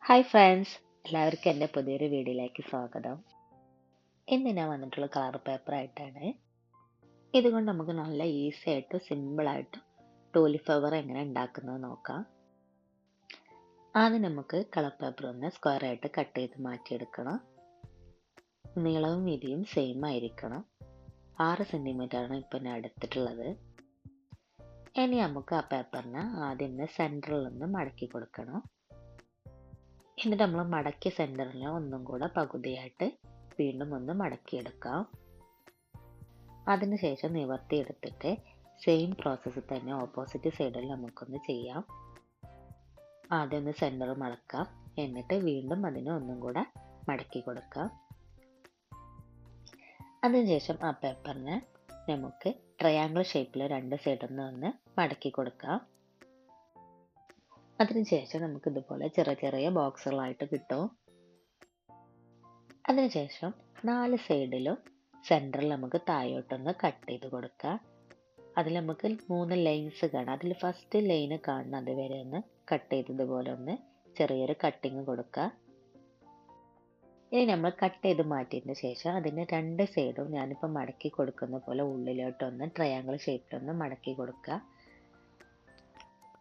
Hi friends, എല്ലാവർക്കും എൻ്റെ പുതിയൊരു വീഡിയോയിലേക്ക് സ്വാഗതം. ഇന്ന് ഞാൻ വന്നിട്ടുള്ള കളർ പേപ്പർ ആയിട്ടാണ്. ഇതുകൊണ്ട് നമുക്ക് നല്ല ഈസി ആയിട്ട് സിമ്പിളായിട്ട് ടൂലിഫ്ലവർ എങ്ങനെ ഉണ്ടാക്കുന്നത് നോക്കാം. ആദ്യം നമുക്ക് കളർ പേപ്പർ ഒന്ന് സ്ക്വയർ ആയിട്ട് കട്ട് ചെയ്ത് മാറ്റിയെടുക്കണം. നീളവും വീതിയും സെയിം ആയിരിക്കണം. 6 സെൻറ്റിമീറ്ററാണ് ഇപ്പം ഞാൻ എടുത്തിട്ടുള്ളത്. ഇനി നമുക്ക് ആ പേപ്പറിനെ ആദ്യം സെൻറ്ററിൽ ഒന്ന് മടക്കി കൊടുക്കണം. എന്നിട്ട് നമ്മൾ മടക്കിയ സെൻറ്ററിൽ ഒന്നും കൂടെ പകുതിയായിട്ട് വീണ്ടും ഒന്ന് മടക്കിയെടുക്കാം. അതിനുശേഷം നിവർത്തിയെടുത്തിട്ട് സെയിം പ്രോസസ്സ് തന്നെ ഓപ്പോസിറ്റ് സൈഡിൽ നമുക്കൊന്ന് ചെയ്യാം. ആദ്യം ഒന്ന് സെൻറ്റർ മടക്കാം, എന്നിട്ട് വീണ്ടും അതിനെ ഒന്നും കൂടെ മടക്കി കൊടുക്കാം. അതിനുശേഷം ആ പേപ്പറിനെ നമുക്ക് ട്രയാങ്കിൾ ഷേപ്പിൽ രണ്ട് സൈഡിൽ നിന്ന് ഒന്ന് മടക്കി കൊടുക്കാം. അതിനുശേഷം നമുക്ക് ഇതുപോലെ ചെറിയ ചെറിയ ബോക്സുകളായിട്ട് കിട്ടും. അതിനുശേഷം 4 സൈഡിലും സെൻറ്ററിൽ നമുക്ക് താഴോട്ടൊന്ന് കട്ട് ചെയ്ത് കൊടുക്കാം. അതിൽ നമുക്ക് 3 ലൈൻസ് കാണാം. അതിൽ ഫസ്റ്റ് ലൈന് കാണുന്നത് വരെ ഒന്ന് കട്ട് ചെയ്തതുപോലെ ഒന്ന് ചെറിയൊരു കട്ടിങ് കൊടുക്കുക. ഇനി നമ്മൾ കട്ട് ചെയ്ത് മാറ്റിയതിന് ശേഷം അതിൻ്റെ 2 സൈഡും ഞാനിപ്പോൾ മടക്കി കൊടുക്കുന്ന പോലെ ഉള്ളിലോട്ടൊന്ന് ട്രയാങ്കിൾ ഷേപ്പിലൊന്ന് മടക്കി കൊടുക്കുക.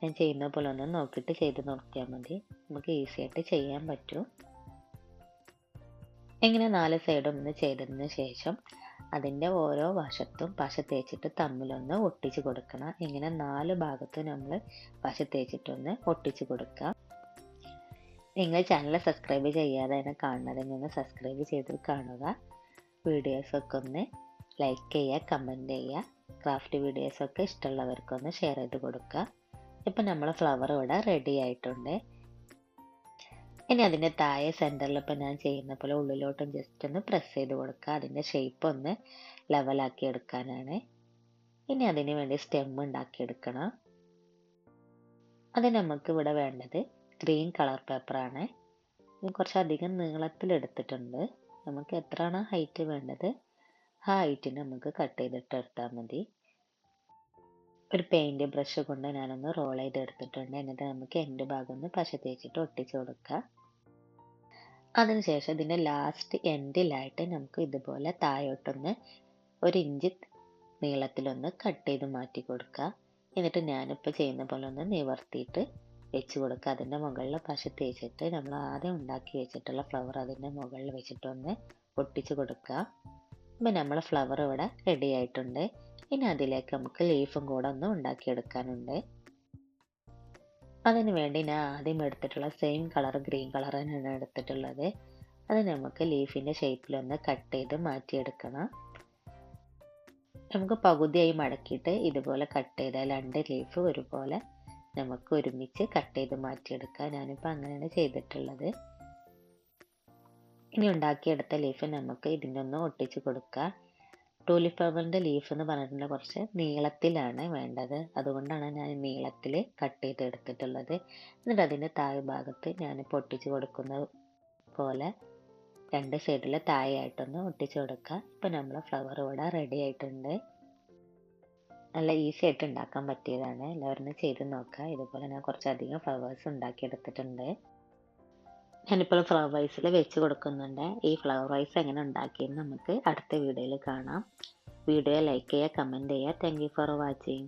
ഞാൻ ചെയ്യുന്ന പോലെ ഒന്ന് നോക്കിയിട്ട് ചെയ്ത് നോക്കിയാൽ മതി. നമുക്ക് ഈസി ആയിട്ട് ചെയ്യാൻ പറ്റും. ഇങ്ങനെ 4 സൈഡും ഒന്ന് ചെയ്തതിന് ശേഷം അതിൻ്റെ ഓരോ വശത്തും പശ തേച്ചിട്ട് തമ്മിലൊന്ന് ഒട്ടിച്ച് കൊടുക്കണം. ഇങ്ങനെ 4 ഭാഗത്തും നമ്മൾ പശ തേച്ചിട്ടൊന്ന് ഒട്ടിച്ച് കൊടുക്കുക. നിങ്ങൾ ചാനൽ സബ്സ്ക്രൈബ് ചെയ്യാതെ തന്നെ കാണുന്നതെങ്കിൽ ഒന്ന് സബ്സ്ക്രൈബ് ചെയ്ത് കാണുക. വീഡിയോസൊക്കെ ഒന്ന് ലൈക്ക് ചെയ്യുക, കമൻറ്റ് ചെയ്യുക. ക്രാഫ്റ്റ് വീഡിയോസൊക്കെ ഇഷ്ടമുള്ളവർക്കൊന്ന് ഷെയർ ചെയ്ത് കൊടുക്കുക. ഇപ്പം നമ്മൾ ഫ്ലവർ ഇവിടെ റെഡി ആയിട്ടുണ്ട്. ഇനി അതിൻ്റെ താഴെ സെൻറ്ററിൽ ഇപ്പം ഞാൻ ചെയ്യുന്ന പോലെ ഉള്ളിലോട്ടും ജസ്റ്റ് ഒന്ന് പ്രസ് ചെയ്ത് കൊടുക്കുക. അതിൻ്റെ ഷേപ്പ് ഒന്ന് ലെവലാക്കി എടുക്കാനാണ്. ഇനി അതിന് വേണ്ടി സ്റ്റെം ഉണ്ടാക്കിയെടുക്കണം. അത് നമുക്ക് ഇവിടെ വേണ്ടത് ഗ്രീൻ കളർ പേപ്പറാണ്. കുറച്ചധികം നീളത്തിലെടുത്തിട്ടുണ്ട്. നമുക്ക് എത്രയാണ് ഹൈറ്റ് വേണ്ടത് ആ ഹൈറ്റിന് നമുക്ക് കട്ട് ചെയ്തിട്ട് എടുത്താൽ മതി. ഒരു പെയിൻറ് ബ്രഷ് കൊണ്ട് ഞാനൊന്ന് റോൾ ചെയ്തെടുത്തിട്ടുണ്ട്. എന്നിട്ട് നമുക്ക് എൻഡ് ഭാഗം ഒന്ന് പശ തേച്ചിട്ട് ഒട്ടിച്ച് കൊടുക്കുക. അതിനുശേഷം ഇതിൻ്റെ ലാസ്റ്റ് എൻഡിലായിട്ട് നമുക്ക് ഇതുപോലെ താഴോട്ടൊന്ന് 1 ഇഞ്ച് നീളത്തിലൊന്ന് കട്ട് ചെയ്ത് മാറ്റി കൊടുക്കുക. എന്നിട്ട് ഞാനിപ്പോൾ ചെയ്യുന്ന പോലെ ഒന്ന് നിവർത്തിയിട്ട് വെച്ച് കൊടുക്കുക. അതിൻ്റെ മുകളിൽ പശ തേച്ചിട്ട് നമ്മൾ ആദ്യം ഉണ്ടാക്കി വെച്ചിട്ടുള്ള ഫ്ലവർ അതിൻ്റെ മുകളിൽ വെച്ചിട്ടൊന്ന് ഒട്ടിച്ച് കൊടുക്കുക. അപ്പം നമ്മൾ ഫ്ലവർ ഇവിടെ റെഡി ആയിട്ടുണ്ട്. ഇനി അതിലേക്ക് നമുക്ക് ലീഫും കൂടെ ഒന്ന് ഉണ്ടാക്കിയെടുക്കാനുണ്ട്. അതിന് വേണ്ടി ഞാൻ ആദ്യം എടുത്തിട്ടുള്ള സെയിം കളർ ഗ്രീൻ കളർ തന്നെയാണ് എടുത്തിട്ടുള്ളത്. അത് നമുക്ക് ലീഫിൻ്റെ ഷേപ്പിലൊന്ന് കട്ട് ചെയ്ത് മാറ്റിയെടുക്കണം. നമുക്ക് പകുതിയായി മടക്കിയിട്ട് ഇതുപോലെ കട്ട് ചെയ്താൽ 2 ലീഫ് ഒരുപോലെ നമുക്ക് ഒരുമിച്ച് കട്ട് ചെയ്ത് മാറ്റിയെടുക്കാം. ഞാനിപ്പോൾ അങ്ങനെയാണ് ചെയ്തിട്ടുള്ളത്. ഇനി ഉണ്ടാക്കിയെടുത്ത ലീഫ് നമുക്ക് ഇതിനൊന്ന് ഒട്ടിച്ച് കൊടുക്കുക. ടൂലിഫ്ലവറിൻ്റെ ലീഫ് എന്ന് പറഞ്ഞിട്ടുണ്ടെങ്കിൽ കുറച്ച് നീളത്തിലാണ് വേണ്ടത്. അതുകൊണ്ടാണ് ഞാൻ നീളത്തിൽ കട്ട് ചെയ്ത് എടുത്തിട്ടുള്ളത്. എന്നിട്ട് അതിൻ്റെ താഴെ ഭാഗത്ത് ഞാൻ പൊട്ടിച്ച് കൊടുക്കുന്ന പോലെ 2 സൈഡിൽ താഴെയായിട്ടൊന്ന് ഒട്ടിച്ച് കൊടുക്കുക. ഇപ്പോൾ നമ്മൾ ഫ്ലവർ ഇവിടെ റെഡി ആയിട്ടുണ്ട്. നല്ല ഈസി ആയിട്ട് ഉണ്ടാക്കാൻ പറ്റിയതാണ്. എല്ലാവരും ചെയ്ത് നോക്കുക. ഇതുപോലെ ഞാൻ കുറച്ചധികം ഫ്ലവേഴ്സ് ഉണ്ടാക്കിയെടുത്തിട്ടുണ്ട്. ഞാനിപ്പോൾ ഫ്ലവർ വൈസിൽ വെച്ച് കൊടുക്കുന്നുണ്ട്. ഈ ഫ്ലവർ വൈസ് എങ്ങനെ ഉണ്ടാക്കിയെന്ന് നമുക്ക് അടുത്ത വീഡിയോയിൽ കാണാം. വീഡിയോ ലൈക്ക് ചെയ്യുക, കമൻറ്റ് ചെയ്യുക. Thank you for watching.